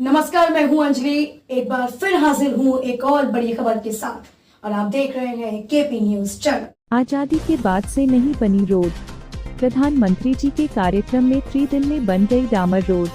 नमस्कार, मैं हूं अंजलि। एक बार फिर हाजिर हूं एक और बड़ी खबर के साथ और आप देख रहे हैं केपी न्यूज चैनल। आजादी के बाद से नहीं बनी रोड, प्रधानमंत्री जी के कार्यक्रम में 3 दिन में बन गई डामर रोड।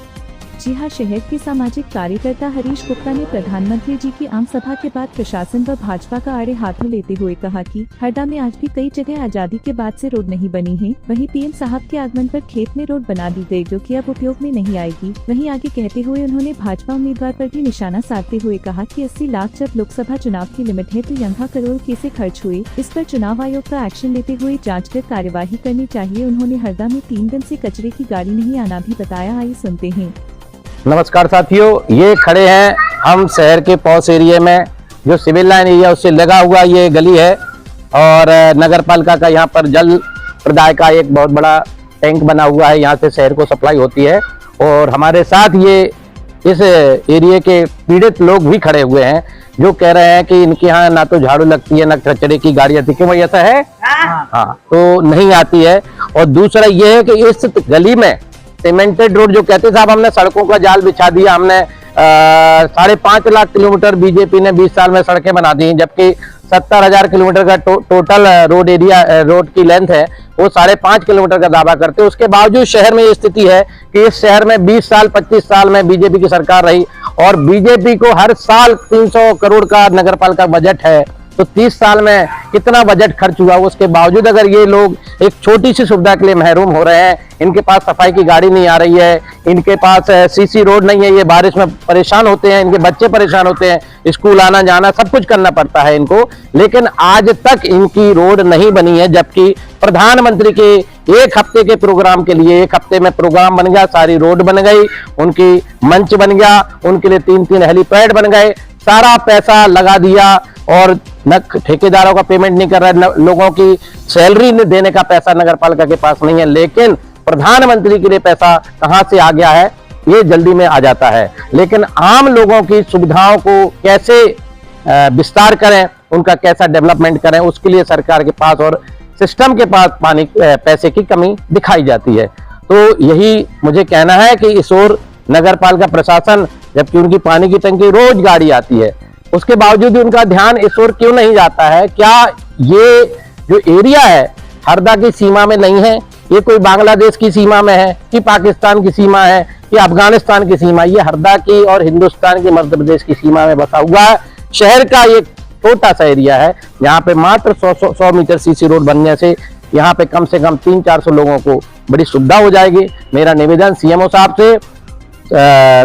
जी हां, शहर के सामाजिक कार्यकर्ता हरीश गुप्ता ने प्रधानमंत्री जी की आम सभा के बाद प्रशासन व भाजपा का आड़े हाथों लेते हुए कहा कि हरदा में आज भी कई जगह आजादी के बाद से रोड नहीं बनी है। वहीं पीएम साहब के आगमन पर खेत में रोड बना दी गई, जो कि अब उपयोग में नहीं आएगी। वहीं आगे कहते हुए उन्होंने भाजपा उम्मीदवार पर भी निशाना साधते हुए कहा कि 80 लाख जब लोकसभा चुनाव की लिमिट है तो यहाँ करोड़ कैसे खर्च हुए, इस पर चुनाव आयोग का एक्शन लेते हुए जाँच कर कार्यवाही करनी चाहिए। उन्होंने हरदा में 3 दिन से कचरे की गाड़ी नहीं आना भी बताया। आइए सुनते हैं। नमस्कार साथियों, ये खड़े हैं हम शहर के पॉस एरिया में, जो सिविल लाइन एरिया उससे लगा हुआ ये गली है और नगर पालिका का यहाँ पर जल प्रदाय का एक बहुत बड़ा टैंक बना हुआ है। यहाँ से शहर को सप्लाई होती है और हमारे साथ ये इस एरिया के पीड़ित लोग भी खड़े हुए हैं, जो कह रहे हैं कि इनके यहाँ ना तो झाड़ू लगती है ना कचरे की गाड़ी आती है। क्यों भाई, ऐसा है? हाँ, तो नहीं आती है। और दूसरा ये है कि इस गली में सीमेंटेड रोड जो कहते साहब, हमने सड़कों का जाल बिछा दिया। हमने 5.5 लाख किलोमीटर बीजेपी ने 20 साल में सड़कें बना दी, जबकि 70,000 किलोमीटर का टोटल रोड एरिया रोड की लेंथ है, वो 5.5 किलोमीटर का दावा करते हैं। उसके बावजूद शहर में ये स्थिति है कि इस शहर में 20 साल 25 साल में बीजेपी की सरकार रही और बीजेपी को हर साल 300 करोड़ का नगर पालिका बजट है। तो 30 साल में कितना बजट खर्च हुआ, उसके बावजूद अगर ये लोग एक छोटी सी सुविधा के लिए महरूम हो रहे हैं, इनके पास सफाई की गाड़ी नहीं आ रही है, इनके पास सीसी रोड नहीं है, ये बारिश में परेशान होते हैं, इनके बच्चे परेशान होते हैं, स्कूल आना जाना सब कुछ करना पड़ता है इनको, लेकिन आज तक इनकी रोड नहीं बनी है। जबकि प्रधानमंत्री के 1 हफ्ते के प्रोग्राम के लिए 1 हफ्ते में प्रोग्राम बन गया, सारी रोड बन गई, उनकी मंच बन गया, उनके लिए 3-3 हेलीपैड बन गए, सारा पैसा लगा दिया और न ठेकेदारों का पेमेंट नहीं कर रहा है, लोगों की सैलरी देने का पैसा नगर पालिका के पास नहीं है। लेकिन प्रधानमंत्री के लिए पैसा कहां से आ गया है, ये जल्दी में आ जाता है। लेकिन आम लोगों की सुविधाओं को कैसे विस्तार करें, उनका कैसा डेवलपमेंट करें, उसके लिए सरकार के पास और सिस्टम के पास पैसे की कमी दिखाई जाती है। तो यही मुझे कहना है कि इस ओर नगर पालिका प्रशासन, जबकि उनकी पानी की टंकी रोज गाड़ी आती है, उसके बावजूद भी उनका ध्यान इस ओर क्यों नहीं जाता है? क्या ये जो एरिया है हरदा की सीमा में नहीं है? ये कोई बांग्लादेश की सीमा में है कि पाकिस्तान की सीमा है कि अफगानिस्तान की सीमा? ये हरदा की और हिंदुस्तान की मध्य प्रदेश की सीमा में बसा हुआ है शहर का एक छोटा सा एरिया है। यहाँ पे मात्र 100 मीटर सीसी रोड बनने से यहाँ पे कम से कम 300-400 लोगों को बड़ी सुविधा हो जाएगी। मेरा निवेदन सीएमओ साहब से,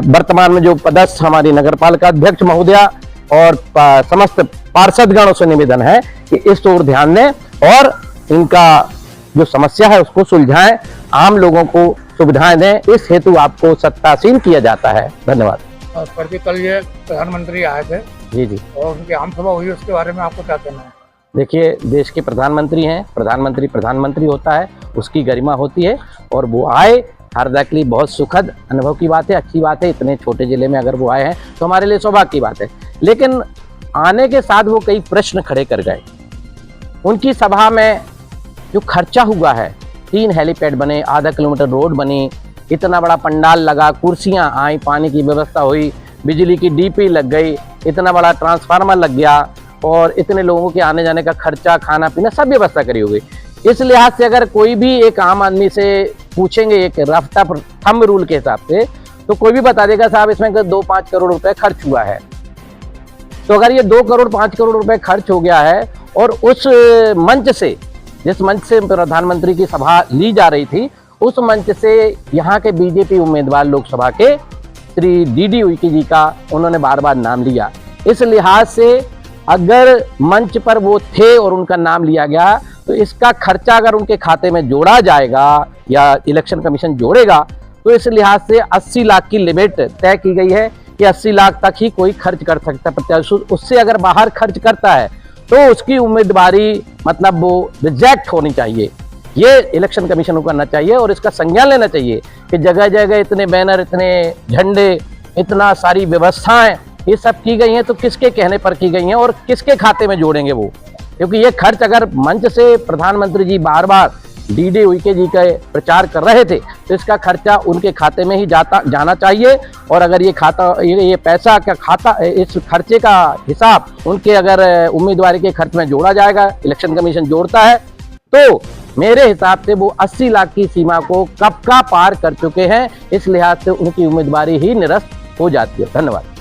वर्तमान में जो पदस्थ हमारी नगर पालिका अध्यक्ष महोदया और समस्त पार्षदगणों से निवेदन है कि इस ओर ध्यान दें और इनका जो समस्या है उसको सुलझाएं, आम लोगों को सुविधाएं दें। इस हेतु आपको सत्तासीन किया जाता है। धन्यवाद। कल ये प्रधानमंत्री आए थे जी और उनकी आम सभा हुई, उसके बारे में आपको क्या कहना है? देखिए, देश के प्रधानमंत्री हैं, प्रधानमंत्री होता है, उसकी गरिमा होती है और वो आए, हरदा के लिए बहुत सुखद अनुभव की बात है, अच्छी बात है। इतने छोटे जिले में अगर वो आए हैं तो हमारे लिए सौभाग्य की बात है। लेकिन आने के साथ वो कई प्रश्न खड़े कर गए। उनकी सभा में जो खर्चा हुआ है, 3 हेलीपैड बने, आधा किलोमीटर रोड बनी, इतना बड़ा पंडाल लगा, कुर्सियां आई, पानी की व्यवस्था हुई, बिजली की डीपी लग गई, इतना बड़ा ट्रांसफार्मर लग गया और इतने लोगों के आने जाने का खर्चा, खाना पीना सब व्यवस्था करी हुई। इस लिहाज से अगर कोई भी एक आम आदमी से पूछेंगे एक रफ्ता थंब रूल के हिसाब से, तो कोई भी बता देगा साहब इसमें 2-5 करोड़ रुपए खर्च हुआ है। तो अगर ये 2 करोड़ 5 करोड़ रुपए खर्च हो गया है और उस मंच से, जिस मंच से प्रधानमंत्री की सभा ली जा रही थी, उस मंच से यहाँ के बीजेपी उम्मीदवार लोकसभा के श्री डीडी उइके जी का उन्होंने बार बार नाम लिया। इस लिहाज से अगर मंच पर वो थे और उनका नाम लिया गया तो इसका खर्चा अगर उनके खाते में जोड़ा जाएगा या इलेक्शन कमीशन जोड़ेगा, तो इस लिहाज से 80 लाख की लिमिट तय की गई है कि 80 लाख तक ही कोई खर्च कर सकता है प्रत्याशी। उससे अगर बाहर खर्च करता है तो उसकी उम्मीदवारी मतलब वो रिजेक्ट होनी चाहिए। ये इलेक्शन कमीशन को करना चाहिए और इसका संज्ञान लेना चाहिए कि जगह जगह इतने बैनर, इतने झंडे, इतना सारी व्यवस्थाएं ये सब की गई हैं, तो किसके कहने पर की गई हैं और किसके खाते में जोड़ेंगे वो? क्योंकि ये खर्च अगर मंच से प्रधानमंत्री जी बार बार डीडी उइके जी का प्रचार कर रहे थे तो इसका खर्चा उनके खाते में ही जाना चाहिए। और अगर ये खाता ये पैसा का खाता इस खर्चे का हिसाब उनके अगर उम्मीदवारी के खर्च में जोड़ा जाएगा, इलेक्शन कमीशन जोड़ता है, तो मेरे हिसाब से वो 80 लाख की सीमा को कब का पार कर चुके हैं। इस लिहाज से उनकी उम्मीदवारी ही निरस्त हो जाती है। धन्यवाद।